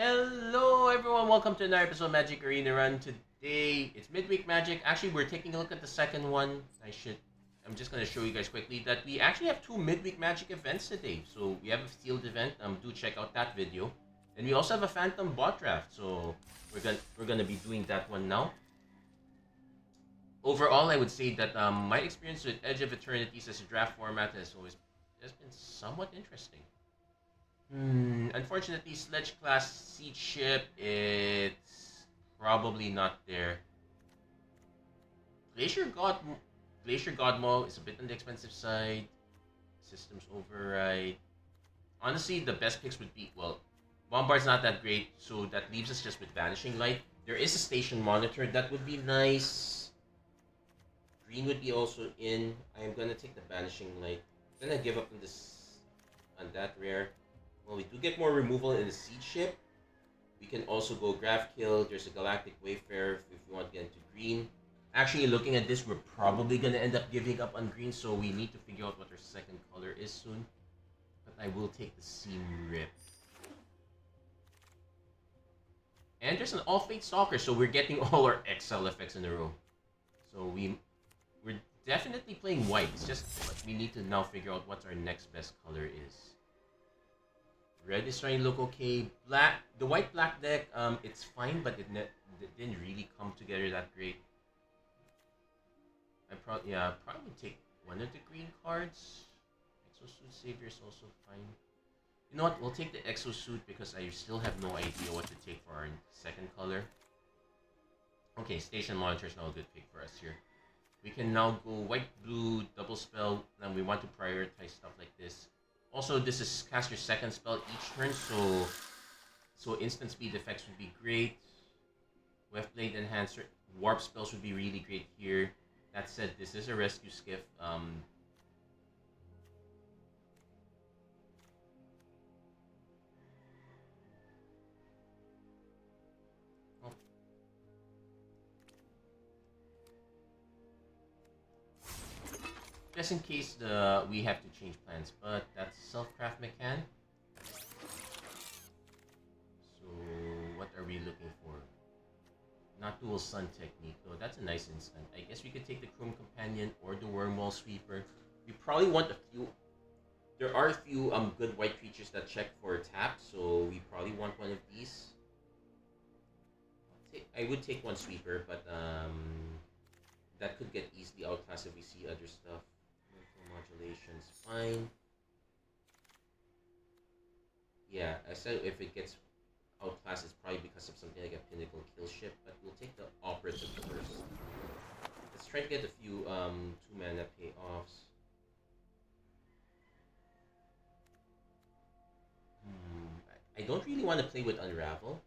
Hello everyone, welcome to another episode of Magic Arena Run. Today, it's Midweek Magic. Actually, we're taking a look at the second one. I'm just going to show you guys quickly that we actually have two Midweek Magic events today. So, we have a sealed event, do check out that video. And we also have a Phantom Bot Draft, so we're gonna be doing that one now. Overall, I would say that my experience with Edge of Eternities as a draft format has been somewhat interesting. Unfortunately, Sledge class siege ship, it's probably not there. Glacier God, Glacier Godmo is a bit on the expensive side. Systems override. Honestly, the best picks would be, well, Bombard's not that great, so that leaves us just with Vanishing Light. There is a station monitor, that would be nice. Green would be also in. I am gonna take the Vanishing Light. I'm gonna give up on that rare. Well, we do get more removal in the Siege ship. We can also go Graph Kill. There's a Galactic Wayfarer if we want to get into green. Actually, looking at this, we're probably going to end up giving up on green, so we need to figure out what our second color is soon. But I will take the Seam Rip. And there's an All-Fate Stalker, so we're getting all our XL effects in a row. So we're definitely playing white. It's just we need to now figure out what our next best color is. Red is trying to look okay. Black, the white-black deck, it's fine, but it didn't really come together that great. Probably take one of the green cards. Exosuit Savior is also fine. You know what? We'll take the Exosuit because I still have no idea what to take for our second color. Okay, Station Monitor is now a good pick for us here. We can now go white-blue, double spell, and we want to prioritize stuff like this. Also, this is cast your second spell each turn, so instant speed effects would be great. Weft Blade Enhancer, warp spells would be really great here. That said, this is a rescue skiff. Oh. Just in case we have to change plans, but that's Self-Craft Mechan. So what are we looking for? Not Dual Sun Technique though, that's a nice instant. I guess we could take the Chrome Companion or the Wormwall Sweeper. We probably want a few. There are a few good white creatures that check for tap, so we probably want one of these. I would take one Sweeper, but that could get easily outclassed if we see other stuff. Modulation's fine. Yeah, I said if it gets outclassed, it's probably because of something like a Pinnacle Kill Ship, but we'll take the Operative first. Let's try to get a few 2-mana payoffs. I don't really want to play with Unravel.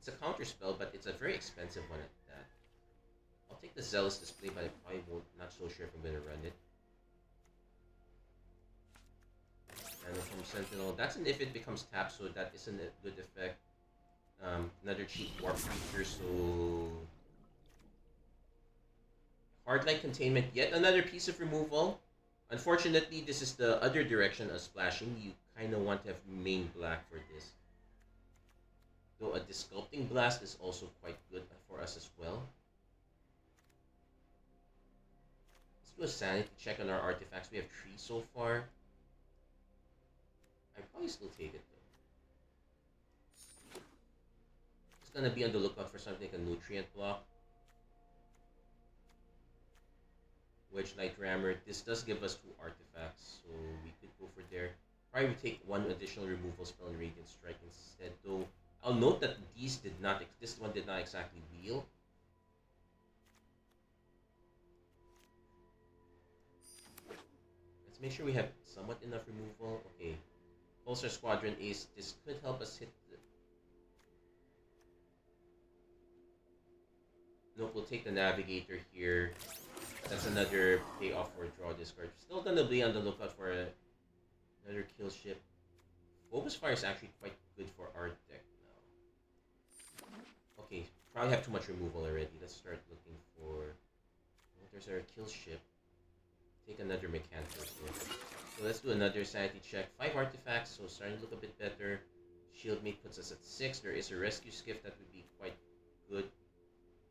It's a counter spell, but it's a very expensive one at that. I'll take the Zealous Display, but I probably not so sure if I'm going to run it. And from Sentinel, that's an if it becomes tapped, so that isn't a good effect. Another cheap warp creature, so Hardlight Containment, yet another piece of removal. Unfortunately, this is the other direction of splashing. You kind of want to have main black for this. Though a Disculpting Blast is also quite good for us as well. Let's do a sanity check on our artifacts. We have 3 so far. I'd probably still take it though. Just gonna be on the lookout for something like a Nutrient Block. Wedge Light Rammer. This does give us 2 artifacts, so we could go for there. Probably take 1 additional removal spell in Radiant Strike instead though. I'll note that this one did not exactly wheel. Let's make sure we have somewhat enough removal. Okay. Pulsar Squadron Ace. This could help us hit the... Nope, we'll take the Navigator here. That's another payoff for draw discard. Still gonna be on the lookout for another kill ship. Focus Fire is actually quite good for our deck now. Okay, probably have too much removal already. Let's start looking for... Oh, there's our kill ship. Take another Mechan first here. So let's do another sanity check. 5 artifacts, so starting to look a bit better. Shieldmate puts us at 6. There is a rescue skiff that would be quite good.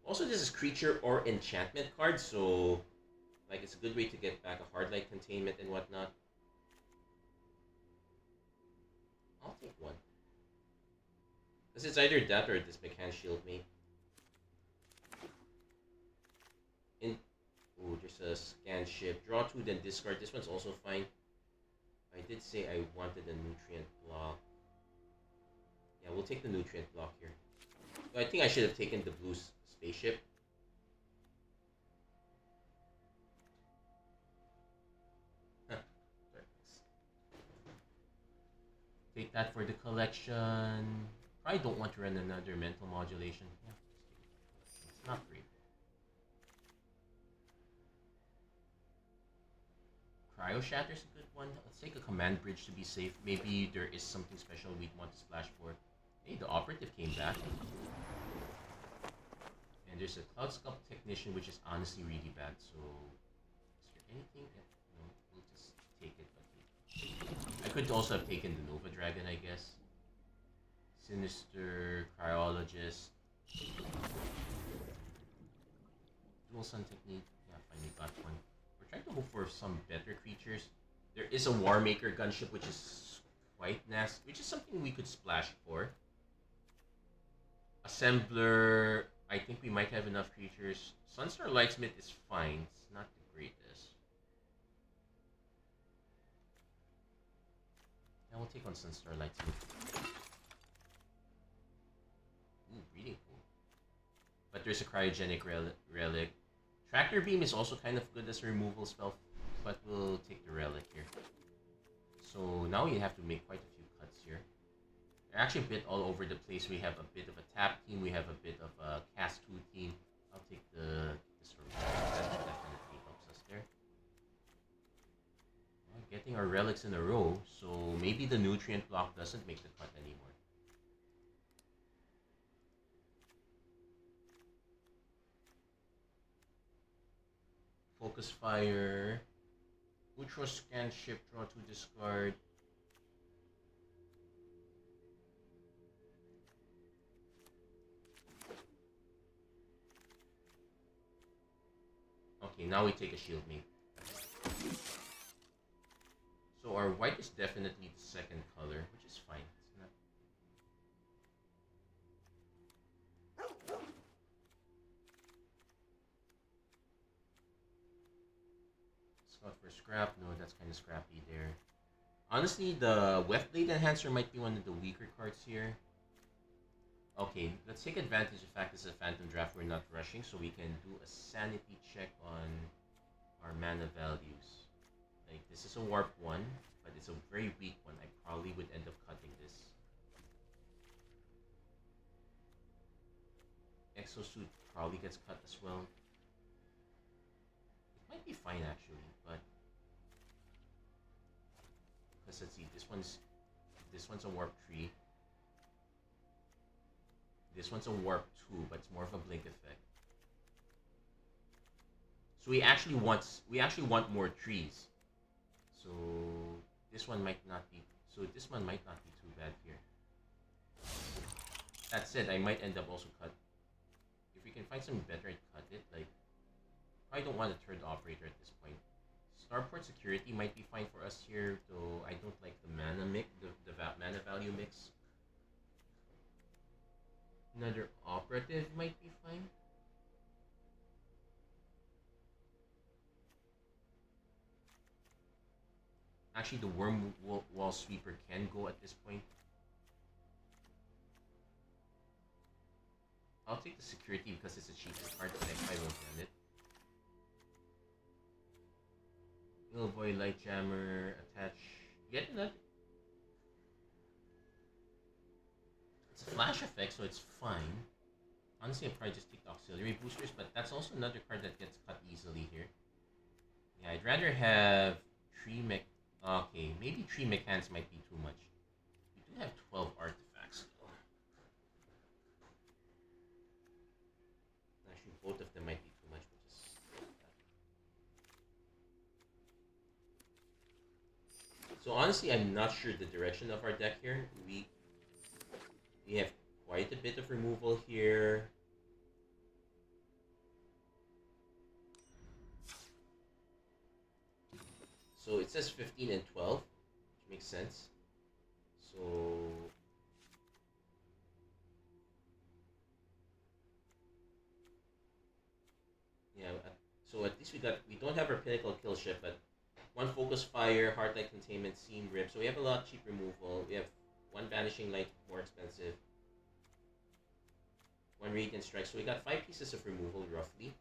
Also, this is creature or enchantment card, so like it's a good way to get back a hard light containment and whatnot. I'll take one. Because it's either that or this McCann Shieldmate. Ooh, there's a scan ship. Draw 2, then discard. This one's also fine. I did say I wanted a nutrient block. Yeah, we'll take the nutrient block here. So I think I should have taken the blue spaceship. Take that for the collection. Probably don't want to run another mental modulation. Yeah, it's not great. Cryo Shatter's a good one. Let's take a command bridge to be safe. Maybe there is something special we'd want to splash for. Hey, the operative came back. And there's a Cloud Sculpt Technician, which is honestly really bad. So, is there anything? No, we'll just take it. But I could also have taken the Nova Dragon, I guess. Sinister, Cryologist. Dual Sun Technique. Yeah, finally got one. We're trying to hope for some better creatures. There is a War Maker gunship, which is quite nasty, which is something we could splash for. Assembler, I think we might have enough creatures. Sunstar Lightsmith is fine. It's not the greatest. Yeah, we'll take on Sunstar Lightsmith. Ooh, really cool. But there's a Cryogenic Relic. Tractor Beam is also kind of good as a removal spell, but we'll take the Relic here. So now we have to make quite a few cuts here. They're actually a bit all over the place. We have a bit of a tap team, we have a bit of a cast 2 team. I'll take this one. That definitely helps us there. Well, getting our relics in a row, so maybe the nutrient block doesn't make the cut anymore. Focus Fire, Utro Scan Ship, draw 2, discard. Okay, now we take a Shieldmate. So our white is definitely the second color, which is fine. It's not... Scout for scrap. No, that's kind of scrappy there. Honestly, the Weft Blade Enhancer might be one of the weaker cards here. Okay, let's take advantage of the fact this is a Phantom Draft. We're not rushing, so we can do a sanity check on our mana values. Like, this is a Warp 1, but it's a very weak one. I probably would end up cutting this. Exosuit probably gets cut as well. It might be fine, actually, but... Because, let's see, this one's a Warp 3. This one's a Warp 2, but it's more of a blink effect. So we actually want more trees. So this one might not be too bad here. That said, I might end up also cut. If we can find something better and cut it, like I don't want a third operator at this point. Starport Security might be fine for us here, though I don't like the mana mix, the mana value mix. Another operative might be fine. Actually, the Worm Wall Sweeper can go at this point. I'll take the security because it's the cheapest card, but I won't run it. Illboy, Lightjammer, attach. Yet another. It's a flash effect, so it's fine. Honestly, I'd probably just take the auxiliary boosters, but that's also another card that gets cut easily here. Yeah, I'd rather have 3 mech. Okay, maybe 3 mechans might be too much. We do have 12 artifacts, though. Actually, both of them might be too much, which is So honestly, I'm not sure the direction of our deck here. We have quite a bit of removal here. So it says 15 and 12, which makes sense. So yeah, so at least we don't have our pinnacle kill ship, but one focus fire, hard light containment, seam rip. So we have a lot of cheap removal. We have one vanishing light, more expensive. One radiant strike. So we got 5 pieces of removal roughly.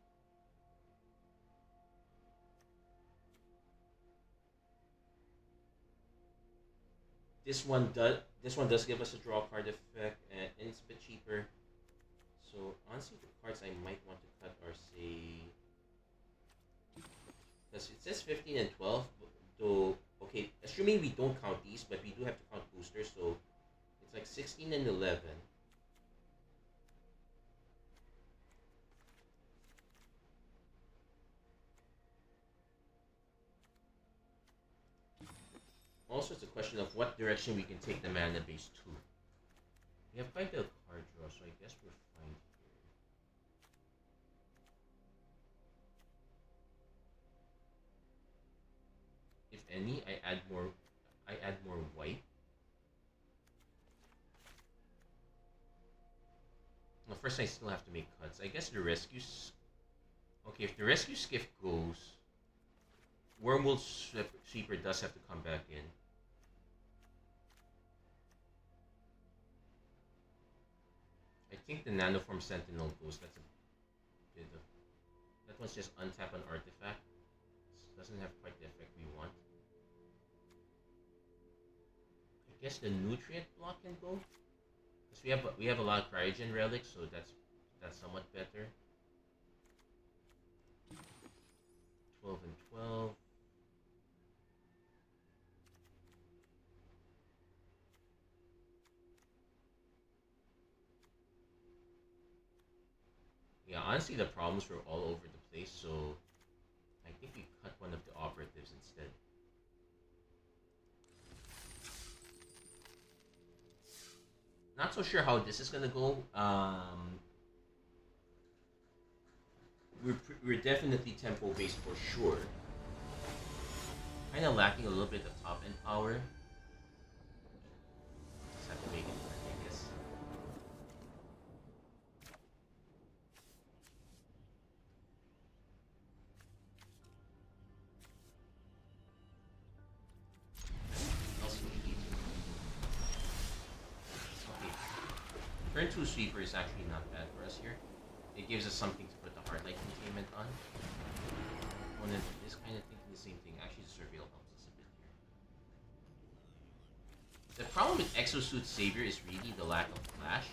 This one does give us a draw card effect, and it's a bit cheaper. So honestly, the cards I might want to cut are, say, because it says 15 and 12. Though okay, assuming we don't count these, but we do have to count boosters, so it's like 16 and 11. Also, it's a question of what direction we can take the mana base to. We have quite a card draw, so I guess we're fine here. If any, I add more white. Well, first I still have to make cuts. I guess the rescues. Okay, if the rescue skiff goes, Wormwood Sweeper does have to come back in. I think the Nanoform Sentinel goes. That's a bit of. That one's just untap an artifact. Doesn't have quite the effect we want. I guess the Nutrient block can go. Because we have a lot of Cryogen relics, so that's somewhat better. 12 and 12. Yeah, honestly, the problems were all over the place, so I think we cut one of the operatives instead. Not so sure how this is gonna go. We're definitely tempo based for sure. Kind of lacking a little bit of top end power. Just have to make it work, I guess. Okay. Turn 2 sweeper is actually not bad for us here. It gives us something to put the hard light containment on. Opponent is kind of thinking the same thing. Actually, the surveil helps us a bit here. The problem with Exosuit Savior is really the lack of flash.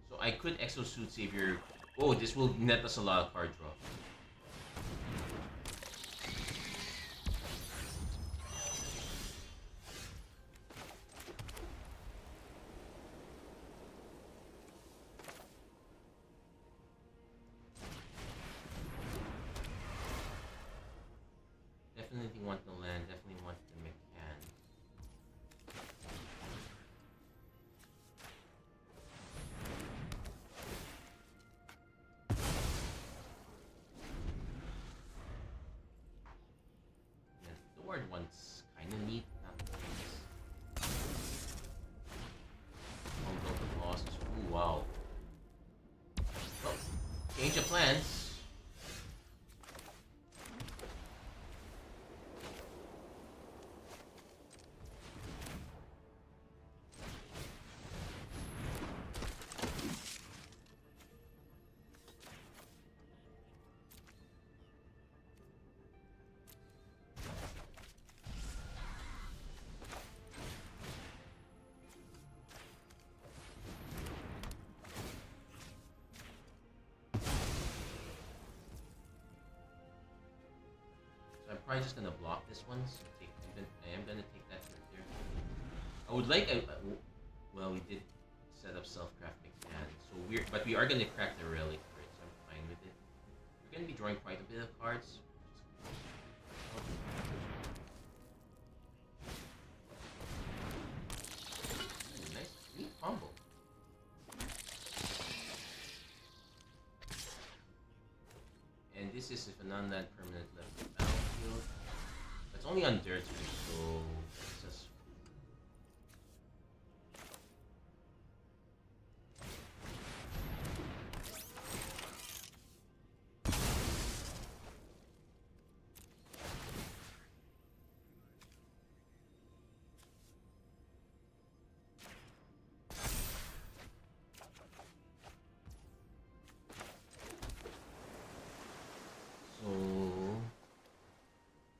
So I could Exosuit Savior. Oh, this will net us a lot of card draw. Definitely want the land, definitely want the McCann. Yeah, the word one's kinda neat, not the biggest. Although the loss is, ooh, wow. Oh, change of plans. I'm probably just gonna block this one. So I am gonna take that right there. I would like well, we did set up self-craft mechanics. So but we are gonna crack the relic, right? So I'm fine with it. We're gonna be drawing quite a bit of cards. Nice, neat combo. And this is if a non-land permanent left the battlefield. But it's only on dirt, so it's just.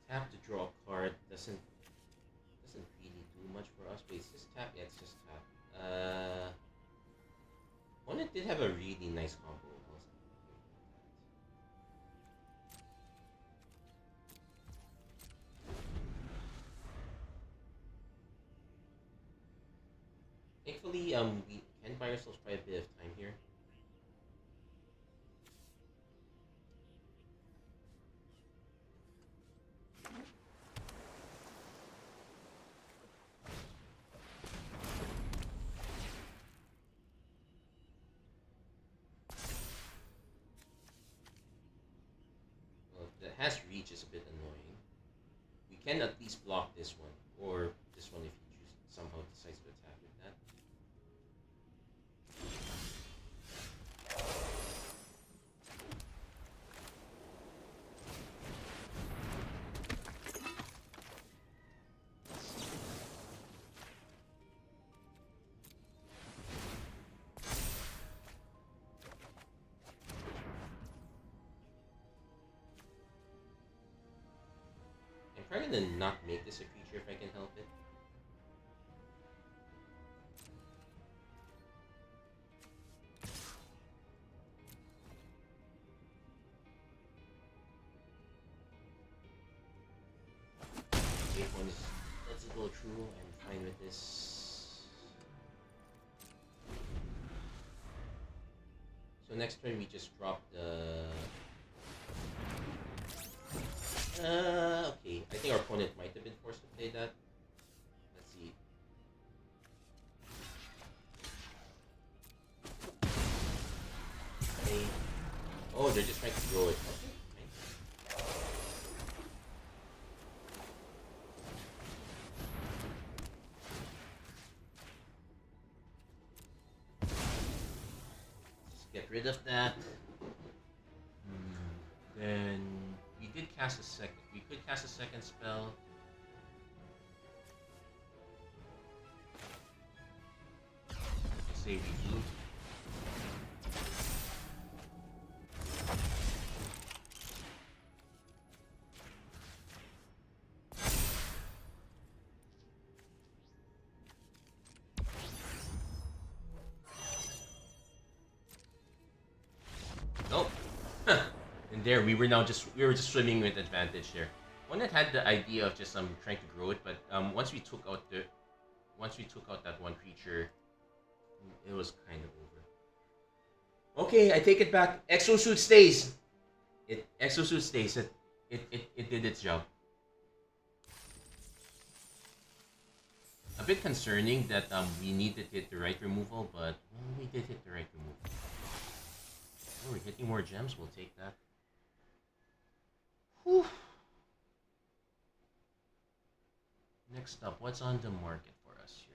Tap to draw a card doesn't really do much for us. Wait, it's just tap? Yeah, it's just tap. Opponent did have a really nice combo. Thankfully, we can buy ourselves quite a bit of time here. Well, the has reach is a bit annoying. We can at least block this one, or this one if he somehow decides to attack with that. I'm probably gonna not make this a creature if I can help it. One is lets it go through. I'm fine with this. So next turn we just drop the. Okay. I think our opponent might have been forced to play that. Let's see. Oh, they're just trying to throw it. Okay. Get rid of that. Then we did cast a second. We could cast a second spell. Say we do. Nope. And there we were just swimming with advantage there. One that had the idea of just trying to grow it, but once we took out that one creature, it was kind of over. Okay, I take it back. Exosuit stays. Exosuit stays. It did its job. A bit concerning that we needed to hit the right removal, but we did hit the right removal. Oh, we're hitting more gems. We'll take that. Whew. Next up, what's on the market for us here?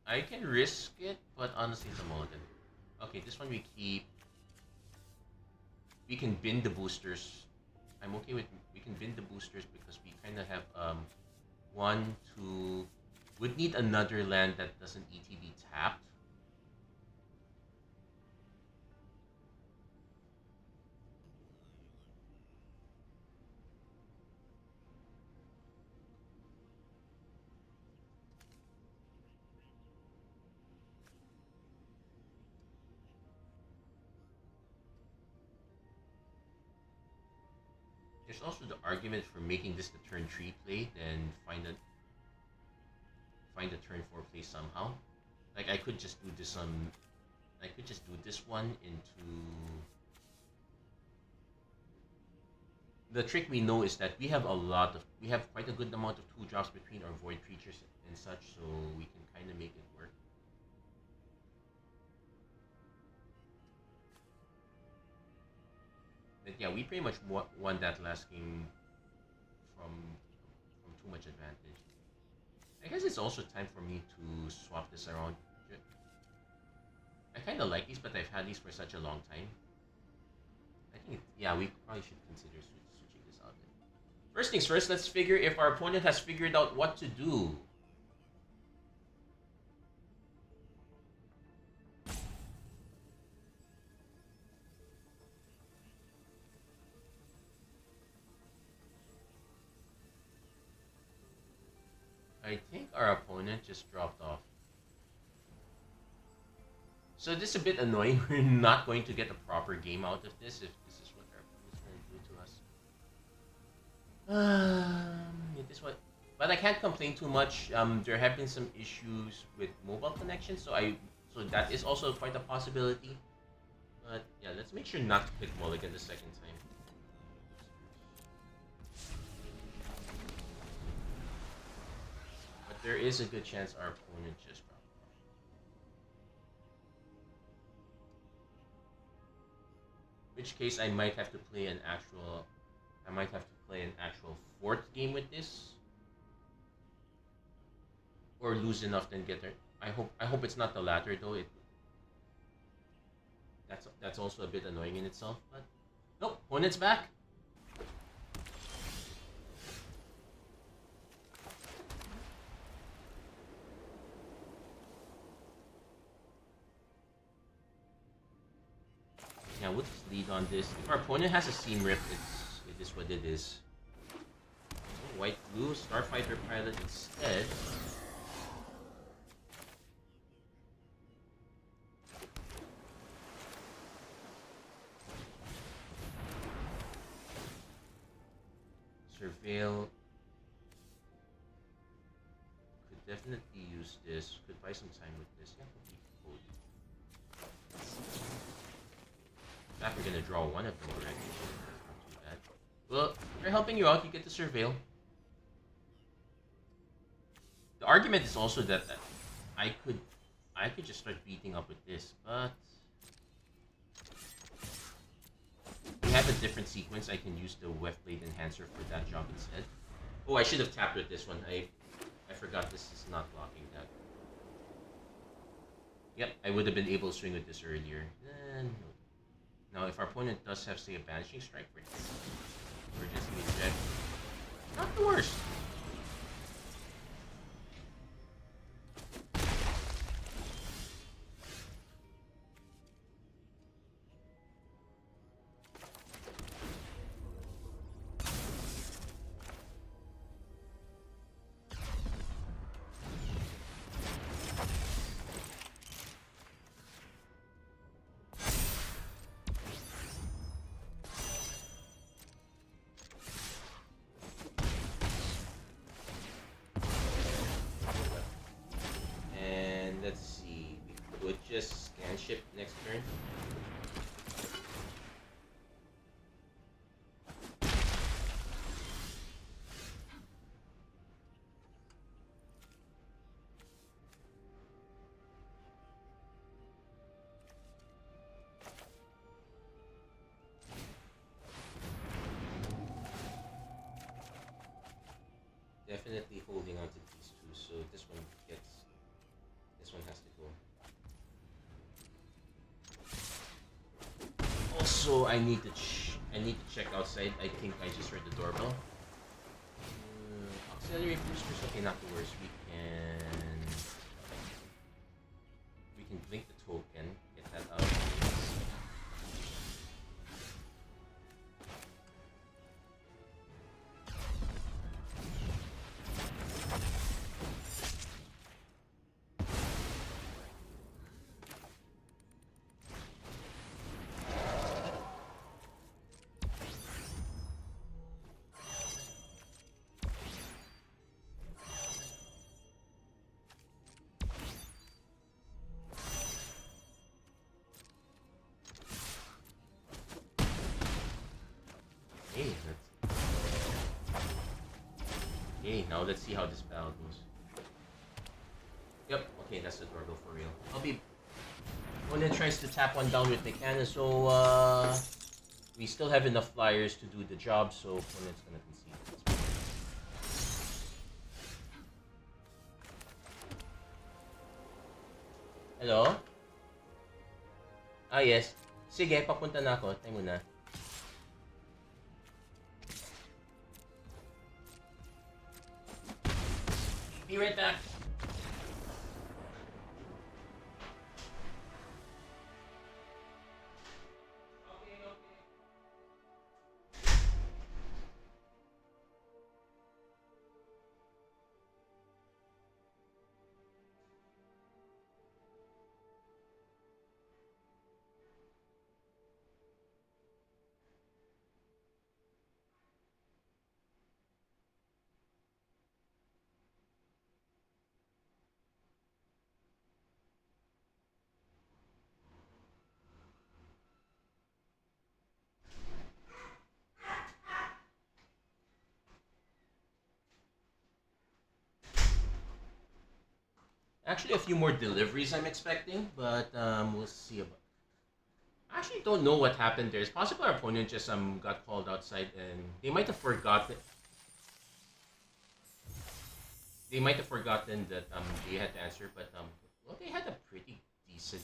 I can risk it, but honestly, it's a mulligan. Okay, this one we keep. We can bin the boosters. I'm okay with we can bin the boosters because we kind of have 1, 2. Would need another land that doesn't ETB tapped. there's also the argument for making this the turn 3 play, then find a turn 4 play somehow. Like I could just do this I could just do this one into. The trick we know is that we have quite a good amount of 2-drops between our void creatures and such, so we can kind of make it work. But yeah, we pretty much won that last game from too much advantage. I guess it's also time for me to swap this around. I kind of like these, but I've had these for such a long time. I think, yeah, we probably should consider switching this out. First things first, let's figure if our opponent has figured out what to do. I think our opponent just dropped off. So this is a bit annoying. We're not going to get a proper game out of this if this is what our opponent's going to do to us. It is what, but I can't complain too much. There have been some issues with mobile connection, so that is also quite a possibility. But yeah, let's make sure not to click mulligan the second time. But there is a good chance our opponent just dropped. In which case, I might have to play an actual 4th game with this, or lose enough then get there. I hope it's not the latter though. That's also a bit annoying in itself. But nope, opponent's back. Yeah, we'll just lead on this. If our opponent has a Seam Rip, it is what it is. White blue, Starfighter Pilot instead. Surveil. Could definitely use this. Could buy some time with this. Yeah, in fact, we're gonna draw one of them already. Not too bad. Well, they're helping you out. You get the Surveil. The argument is also that I could just start beating up with this, but we have a different sequence. I can use the Weft Blade Enhancer for that job instead. Oh, I should have tapped with this one. I forgot this is not blocking that. Yep, I would have been able to swing with this earlier. Now, if our opponent does have, say, a Banishing Strike, we're just going to eject. Not the worst. Just scan ship next turn. Definitely holding on to these two, so this one has to go. Also, I need to check outside. I think I just heard the doorbell. Auxiliary boosters. Okay, not the worst. We can blink the token. Get that out. Okay, now let's see how this battle goes. Yep, okay, that's the doorbell for real. I'll be... Opponent tries to tap one down with Mechana, so we still have enough flyers to do the job, so opponent's gonna concede. Hello? Ah, yes. Sige, papunta na ako. Tayo muna. Be right back. Actually, a few more deliveries I'm expecting, but we'll see about. I actually don't know what happened there. It's possible our opponent just got called outside and they might have forgotten. They might have forgotten that they had to answer, but well, they had a pretty decent.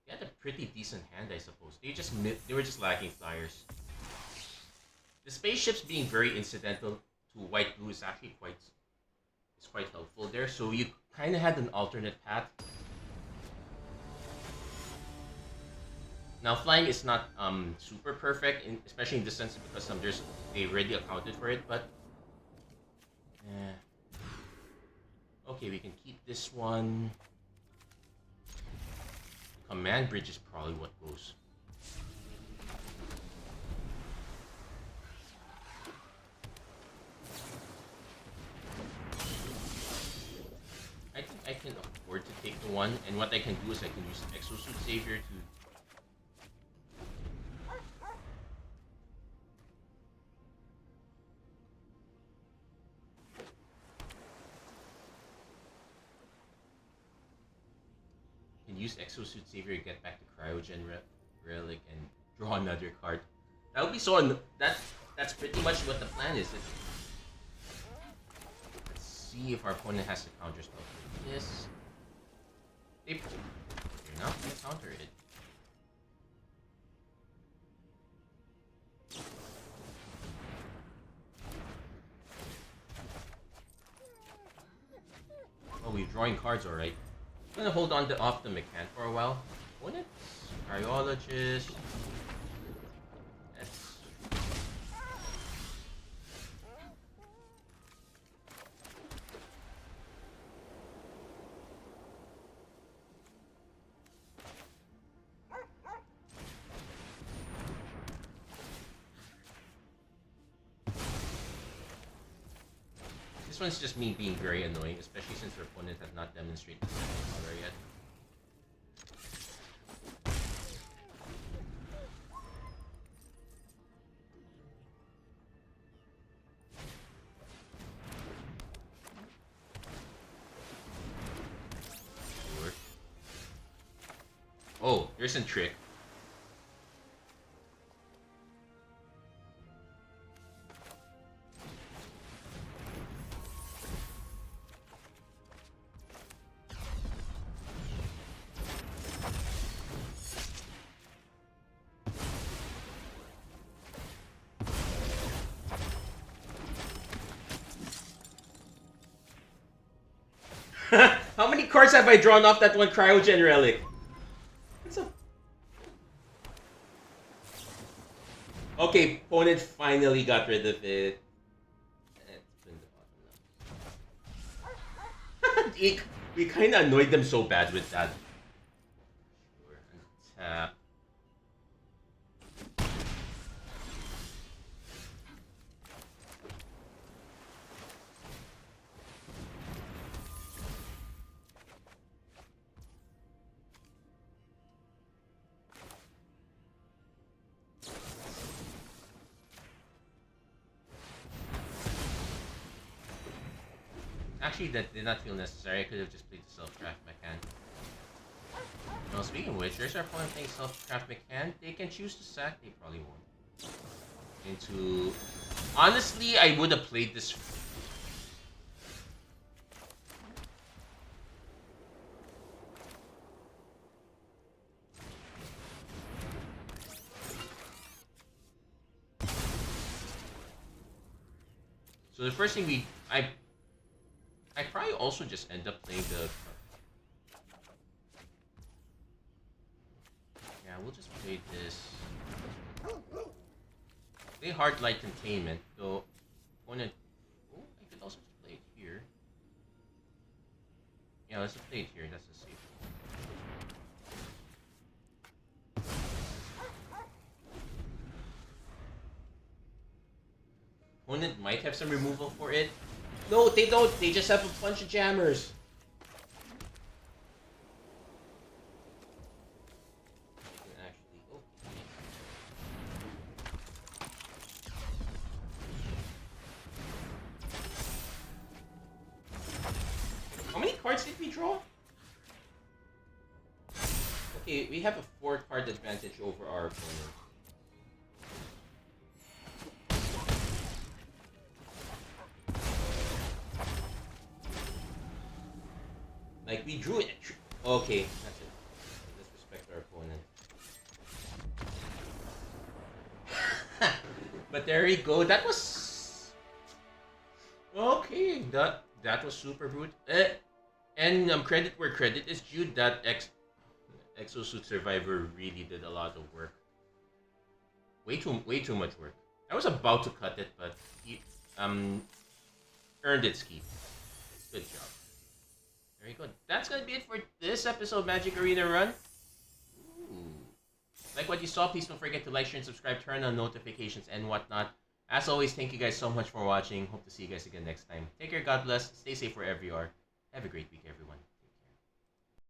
They had a pretty decent hand, I suppose. They were just lacking flyers. The spaceships being very incidental to white blue is actually quite helpful there. So you kind of had an alternate path. Now flying is not super perfect, especially in this sense because they already accounted for it. But okay, we can keep this one. Command bridge is probably what goes. I think I can afford to take the one, and what I can do is I can use Exosuit Savior to... use Exosuit Savior to get back to Cryogen Relic and draw another card. That would be so... That's pretty much what the plan is. Let's see if our opponent has to counter spell for this. They're not going to counter it. Oh, we're drawing cards, alright. I'm gonna hold on off the Mechan for a while. Opponent? Cryologist. Yes. This one's just me being very annoying, especially since our opponent has not demonstrated color yet. Sure. Oh, there's a trick. How many cards have I drawn off that one Cryogen Relic? What's up? Okay, opponent finally got rid of it. We kind of annoyed them so bad with that. Sure, untap. actually, that did not feel necessary. I could have just played the self-craft mechanic. Well, speaking of which, there's our opponent playing self-craft mechanic. They can choose to sack. They probably won't. Into... Honestly, I would have played this... So the first thing I probably also just end up playing the... Yeah, we'll just play this. Play hard light containment, though. Opponent. Oh, I could also just play it here. Yeah, let's just play it here. That's a safe. Opponent might have some removal for it. No, they don't. They just have a bunch of jammers. How many cards did we draw? Okay, we have a 4-card advantage over our opponent. Like, we drew it. Okay, that's it. Let's respect our opponent. But there you go. That was... Okay, that was super rude. And credit where credit is due. That Exosuit Survivor really did a lot of work. Way too much work. I was about to cut it, but he earned its keep. Good job. Very good. That's gonna be it for this episode, Magic Arena Run. Ooh. Like what you saw, please don't forget to like, share, and subscribe, turn on notifications and whatnot. As always, thank you guys so much for watching. Hope to see you guys again next time. Take care, God bless, stay safe wherever you are. Have a great week, everyone.